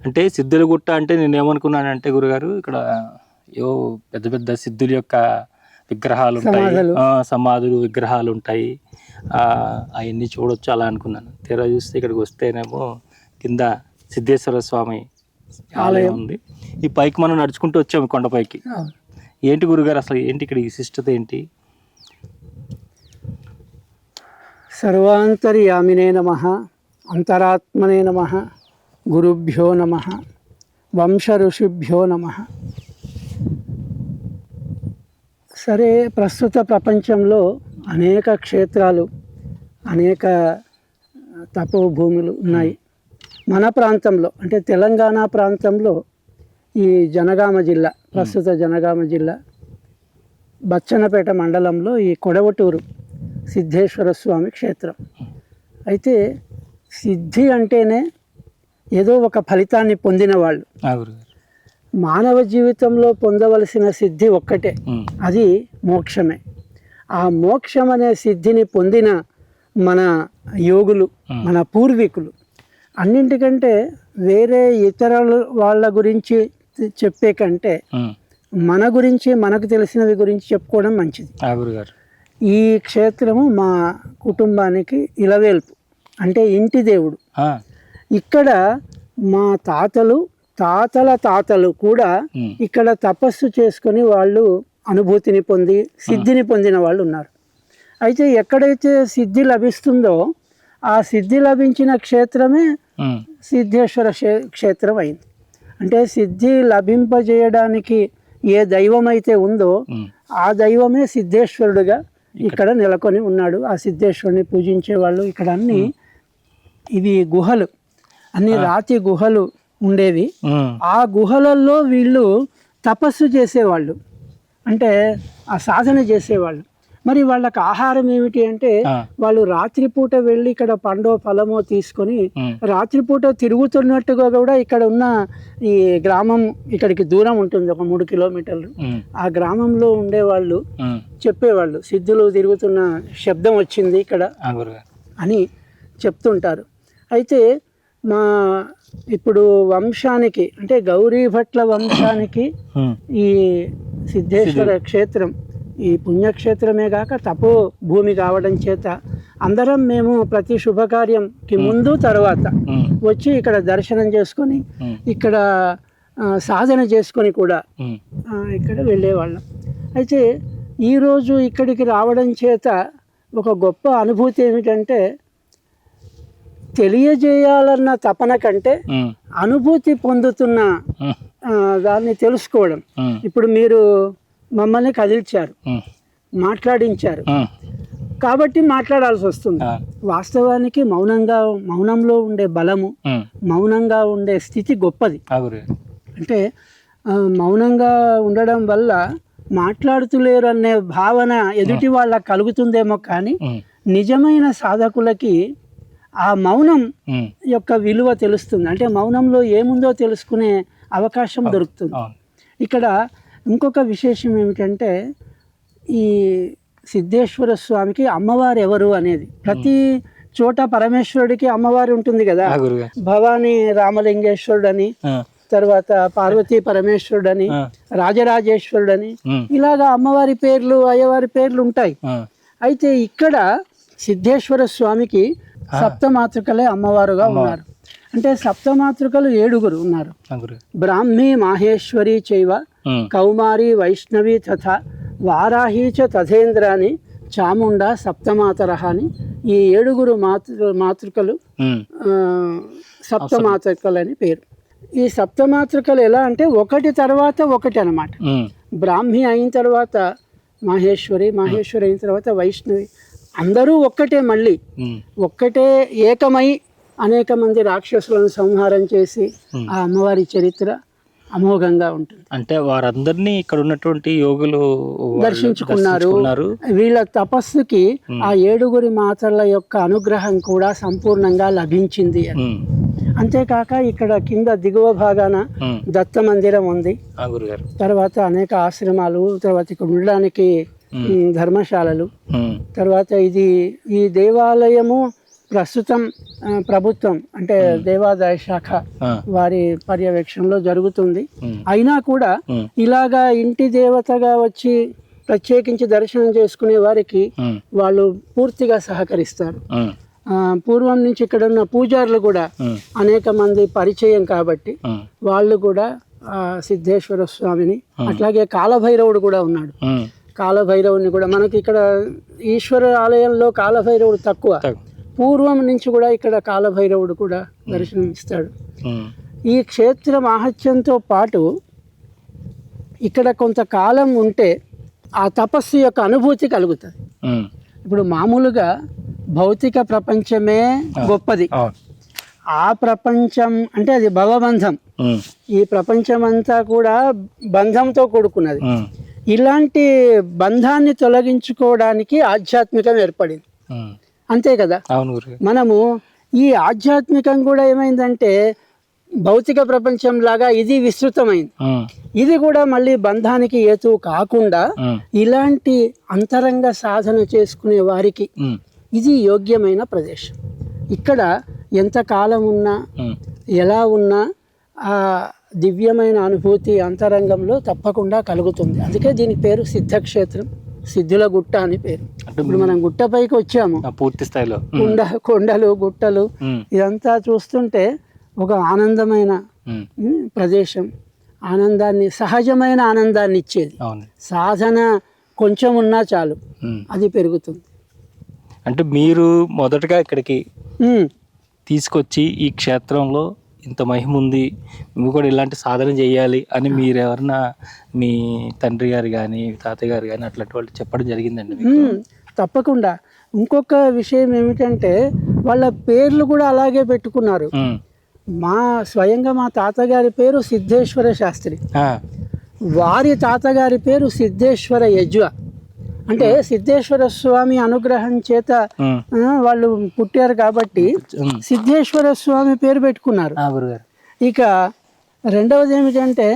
అంటే సిద్ధుల గుట్ట అంటే నేను ఏమనుకున్నానంటే గురుగారు ఇక్కడ పెద్ద పెద్ద సిద్ధుల యొక్క విగ్రహాలు ఉంటాయి, సమాధులు విగ్రహాలు ఉంటాయి, అవన్నీ చూడొచ్చు అలా అనుకున్నాను. తీరా చూస్తే ఇక్కడికి వస్తేనేమో కింద సిద్ధేశ్వర స్వామి ఆలయం ఉంది. ఈ పైకి మనం నడుచుకుంటూ వచ్చాము కొండపైకి. ఏంటి గురుగారు అసలు ఏంటి ఇక్కడ విశిష్టత ఏంటి? సర్వాంతర్యామినే నమః, అంతరాత్మనే నమః, గురుభ్యో నమః, వంశ ఋషిభ్యో నమః. సరే, ప్రస్తుత ప్రపంచంలో అనేక క్షేత్రాలు, అనేక తపోభూములు ఉన్నాయి. మన ప్రాంతంలో అంటే తెలంగాణ ప్రాంతంలో ఈ జనగామ జిల్లా, ప్రస్తుత జనగామ జిల్లా బచ్చన్నపేట మండలంలో ఈ కొడవటూరు సిద్ధేశ్వర స్వామి క్షేత్రం. అయితే సిద్ధి అంటేనే ఏదో ఒక ఫలితాన్ని పొందిన వాళ్ళు. మానవ జీవితంలో పొందవలసిన సిద్ధి ఒక్కటే, అది మోక్షమే. ఆ మోక్షం అనే సిద్ధిని పొందిన మన యోగులు, మన పూర్వీకులు అన్నింటికంటే వేరే ఇతర వాళ్ళ గురించి చెప్పే కంటే మన గురించి, మనకు తెలిసినవి గురించి చెప్పుకోవడం మంచిది. ఈ క్షేత్రము మా కుటుంబానికి ఇలవేల్పు, అంటే ఇంటి దేవుడు. ఇక్కడ మా తాతల తాతలు కూడా ఇక్కడ తపస్సు చేసుకొని వాళ్ళు అనుభూతిని పొంది సిద్ధిని పొందిన వాళ్ళు ఉన్నారు. అయితే ఎక్కడైతే సిద్ధి లభిస్తుందో ఆ సిద్ధి లభించిన క్షేత్రమే సిద్ధేశ్వర క్షేత్రం అయింది. అంటే సిద్ధి లభింపజేయడానికి ఏ దైవం అయితే ఉందో ఆ దైవమే సిద్ధేశ్వరుడుగా ఇక్కడ నెలకొని ఉన్నాడు. ఆ సిద్ధేశ్వరుని పూజించే వాళ్ళు ఇక్కడ అన్ని ఇవి గుహలు, అన్ని రాతి గుహలు ఉండేవి. ఆ గుహలలో వీళ్ళు తపస్సు చేసేవాళ్ళు, అంటే ఆ సాధన చేసేవాళ్ళు. మరి వాళ్ళకి ఆహారం ఏమిటి అంటే వాళ్ళు రాత్రిపూట వెళ్ళి ఇక్కడ పండో ఫలమో తీసుకొని రాత్రిపూట తిరుగుతున్నట్టుగా కూడా ఇక్కడ ఉన్న ఈ గ్రామం ఇక్కడికి దూరం ఉంటుంది, ఒక 3 కిలోమీటర్లు. ఆ గ్రామంలో ఉండేవాళ్ళు చెప్పేవాళ్ళు, సిద్ధులు తిరుగుతున్న శబ్దం వచ్చింది ఇక్కడ అని చెప్తుంటారు. అయితే మా ఇప్పుడు వంశానికి అంటే గౌరీ భట్ల వంశానికి ఈ సిద్ధేశ్వర క్షేత్రం ఈ పుణ్యక్షేత్రమే కాక తపో భూమి కావడం చేత అందరం మేము ప్రతి శుభకార్యంకి ముందు తర్వాత వచ్చి ఇక్కడ దర్శనం చేసుకొని ఇక్కడ సాధన చేసుకొని కూడా ఇక్కడ వెళ్ళేవాళ్ళం. అయితే ఈరోజు ఇక్కడికి రావడం చేత ఒక గొప్ప అనుభూతి ఏమిటంటే తెలియజేయాలన్న తపన కంటే అనుభూతి పొందుతున్న దాన్ని తెలుసుకోవడం. ఇప్పుడు మీరు మమ్మల్ని కదిల్చారు, మాట్లాడించారు కాబట్టి మాట్లాడాల్సి వస్తుంది. వాస్తవానికి మౌనంలో ఉండే బలము, మౌనంగా ఉండే స్థితి గొప్పది. అంటే మౌనంగా ఉండడం వల్ల మాట్లాడుతులేరు అనే భావన ఎదుటి వాళ్ళకి కలుగుతుందేమో, కానీ నిజమైన సాధకులకి ఆ మౌనం యొక్క విలువ తెలుస్తుంది. అంటే మౌనంలో ఏముందో తెలుసుకునే అవకాశం దొరుకుతుంది. ఇక్కడ ఇంకొక విశేషం ఏమిటంటే ఈ సిద్ధేశ్వర స్వామికి అమ్మవారు ఎవరు అనేది, ప్రతి చోట పరమేశ్వరుడికి అమ్మవారు ఉంటుంది కదా. భవానీ రామలింగేశ్వరుడని, తర్వాత పార్వతీ పరమేశ్వరుడని, రాజరాజేశ్వరుడని, ఇలాగా అమ్మవారి పేర్లు అయ్యవారి పేర్లు ఉంటాయి. అయితే ఇక్కడ సిద్ధేశ్వర స్వామికి సప్తమాతృకలే అమ్మవారుగా ఉన్నారు. అంటే సప్తమాతృకలు 7 ఉన్నారు. బ్రాహ్మీ మాహేశ్వరి చైవ కౌమారి వైష్ణవి తథా వారాహి చ తథేంద్రాని చాముండా సప్తమాతరహ అని ఈ 7 మాతృకలు సప్తమాతృకలు అని పేరు. ఈ సప్తమాతృకలు ఎలా అంటే ఒకటి తర్వాత ఒకటి అన్నమాట. బ్రాహ్మి అయిన తర్వాత మాహేశ్వరి, మాహేశ్వరి అయిన తర్వాత వైష్ణవి, అందరూ ఒక్కటే, మళ్ళీ ఒక్కటే ఏకమై అనేక మంది రాక్షసులను సంహారం చేసి ఆ అమ్మవారి చరిత్ర అమోఘంగా ఉంటుంది. అంటే వారందరినీ ఇక్కడ ఉన్నటువంటి యోగులు దర్శించుకున్నారు. వీళ్ళ తపస్సుకి ఆ 7 మాతల యొక్క అనుగ్రహం కూడా సంపూర్ణంగా లభించింది. అంతేకాక ఇక్కడ కింద దిగువ భాగాన దత్త మందిరం ఉంది, తర్వాత అనేక ఆశ్రమాలు, తర్వాత ఇక్కడ ఉండడానికి ధర్మశాలలు, తర్వాత ఈ దేవాలయము ప్రస్తుతం ప్రభుత్వం అంటే దేవాదాయ శాఖ వారి పర్యవేక్షణలో జరుగుతుంది. అయినా కూడా ఇలాగా ఇంటి దేవతగా వచ్చి ప్రత్యేకించి దర్శనం చేసుకునే వారికి వాళ్ళు పూర్తిగా సహకరిస్తారు. పూర్వం నుంచి ఇక్కడ ఉన్న పూజారులు కూడా అనేక మంది పరిచయం కాబట్టి వాళ్ళు కూడా సిద్ధేశ్వర స్వామిని, అట్లాగే కాలభైరవుడు కూడా ఉన్నాడు. కాలభైరవుని కూడా మనకి ఇక్కడ ఈశ్వర ఆలయంలో కాలభైరవుడు తక్కువ, పూర్వం నుంచి కూడా ఇక్కడ కాలభైరవుడు కూడా దర్శనం ఇస్తాడు. ఈ క్షేత్ర మహత్యంతో పాటు ఇక్కడ కొంతకాలం ఉంటే ఆ తపస్సు యొక్క అనుభూతి కలుగుతుంది. ఇప్పుడు మామూలుగా భౌతిక ప్రపంచమే గొప్పది, ఆ ప్రపంచం అంటే అది భవబంధం, ఈ ప్రపంచం అంతా కూడా బంధంతో కూడుకున్నది. ఇలాంటి బంధాన్ని తొలగించుకోవడానికి ఆధ్యాత్మికం ఏర్పడింది, అంతే కదా. మనము ఈ ఆధ్యాత్మికం కూడా ఏమైందంటే భౌతిక ప్రపంచం లాగా ఇది విస్తృతమైంది, ఇది కూడా మళ్ళీ బంధానికి హేతువు కాకుండా ఇలాంటి అంతరంగ సాధన చేసుకునే వారికి ఇది యోగ్యమైన ప్రదేశం. ఇక్కడ ఎంతకాలం ఉన్నా ఎలా ఉన్నా ఆ దివ్యమైన అనుభూతి అంతరంగంలో తప్పకుండా కలుగుతుంది. అందుకే దీనికి పేరు సిద్ధక్షేత్రం, సిద్ధుల గుట్ట అని పేరు. ఇప్పుడు మనం గుట్టపైకి వచ్చాము, పూర్తి స్థాయిలో కొండలు గుట్టలు ఇదంతా చూస్తుంటే ఒక ఆనందమైన ప్రదేశం, ఆనందాన్ని, సహజమైన ఆనందాన్ని ఇచ్చేది. సాధన కొంచెం ఉన్నా చాలు అది పెరుగుతుంది. అంటే మీరు మొదటగా ఇక్కడికి తీసుకొచ్చి ఈ క్షేత్రంలో ఇంత మహిమ ఉంది, నువ్వు కూడా ఇలాంటి సాధన చేయాలి అని మీరు ఎవరన్నా మీ తండ్రి గారు కానీ తాతయ్య గారు కానీ అట్లాంటి వాళ్ళు చెప్పడం జరిగిందండి? తప్పకుండా. ఇంకొక విషయం ఏమిటంటే వాళ్ళ పేర్లు కూడా అలాగే పెట్టుకున్నారు. స్వయంగా మా తాతగారి పేరు సిద్ధేశ్వర శాస్త్రి, వారి తాతగారి పేరు సిద్ధేశ్వర యజ్వ. అంటే సిద్ధేశ్వర స్వామి అనుగ్రహం చేత వాళ్ళు పుట్టారు కాబట్టి సిద్ధేశ్వర స్వామి పేరు పెట్టుకున్నారు. ఇక రెండవది ఏమిటంటే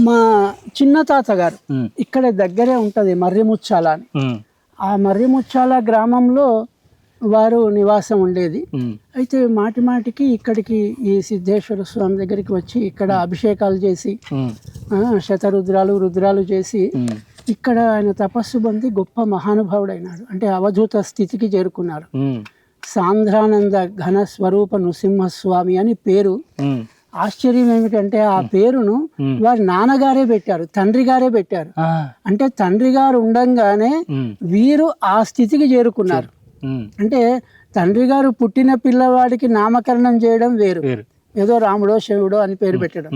మా చిన్న తాతగారు ఇక్కడ దగ్గరే ఉంటుంది మర్రిముచ్చాల అని, ఆ మర్రిముచ్చాల గ్రామంలో వారు నివాసం ఉండేది. అయితే మాటి మాటికి ఇక్కడికి ఈ సిద్ధేశ్వర స్వామి దగ్గరికి వచ్చి ఇక్కడ అభిషేకాలు చేసి రుద్రాలు చేసి ఇక్కడ ఆయన తపస్సు పొంది గొప్ప మహానుభావుడైనాడు. అంటే అవధూత స్థితికి చేరుకున్నారు. సాంద్రానంద ఘన స్వరూప నృసింహస్వామి అని పేరు. ఆశ్చర్యం ఏమిటంటే ఆ పేరును వారి నాన్నగారే పెట్టారు, తండ్రి గారే పెట్టారు. అంటే తండ్రి గారు ఉండంగానే వీరు ఆ స్థితికి చేరుకున్నారు. అంటే తండ్రి గారు పుట్టిన పిల్లవాడికి నామకరణం చేయడం వేరు, ఏదో రాముడో శివుడో అని పేరు పెట్టడం.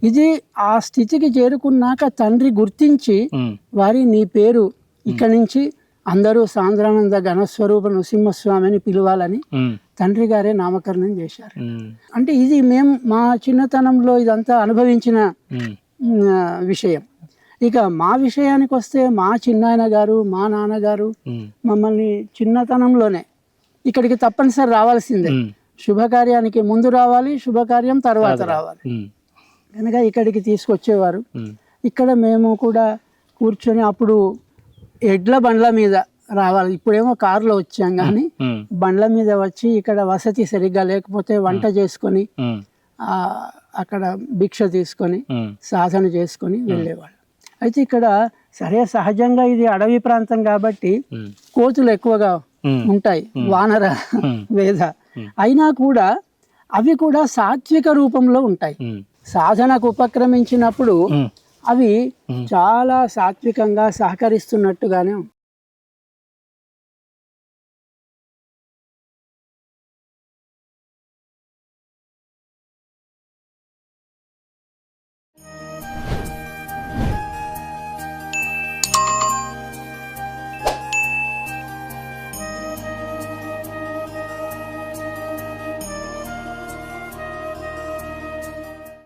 ఇది ఆ స్థితికి చేరుకున్నాక తండ్రి గుర్తించి వారి నీ పేరు ఇక్కడి నుంచి అందరూ సాంద్రానంద ఘనస్వరూప నృసింహస్వామి అని పిలవాలని తండ్రి గారే నామకరణం చేశారు. అంటే ఇది మేము మా చిన్నతనంలో ఇదంతా అనుభవించిన విషయం. ఇక మా విషయానికి వస్తే మా చిన్నాయన గారు మా నాన్నగారు మమ్మల్ని చిన్నతనంలోనే ఇక్కడికి తప్పనిసరి రావాల్సిందే. శుభకార్యానికి ముందు రావాలి, శుభకార్యం తర్వాత రావాలి కనుక ఇక్కడికి తీసుకొచ్చేవారు. ఇక్కడ మేము కూడా కూర్చొని అప్పుడు ఎడ్ల బండ్ల మీద రావాలి, ఇప్పుడేమో కారులో వచ్చాం కానీ బండ్ల మీద వచ్చి ఇక్కడ వసతి సరిగ్గా లేకపోతే వంట చేసుకొని అక్కడ భిక్ష తీసుకొని సాధన చేసుకొని వెళ్ళేవాళ్ళు. అయితే ఇక్కడ సరే సహజంగా ఇది అడవి ప్రాంతం కాబట్టి కోతులు ఎక్కువగా ఉంటాయి, వానర వేద, అయినా కూడా అవి కూడా సాత్విక రూపంలో ఉంటాయి. సాధనకు ఉపక్రమించినప్పుడు అవి చాలా సాత్వికంగా సహకరిస్తున్నట్టుగానే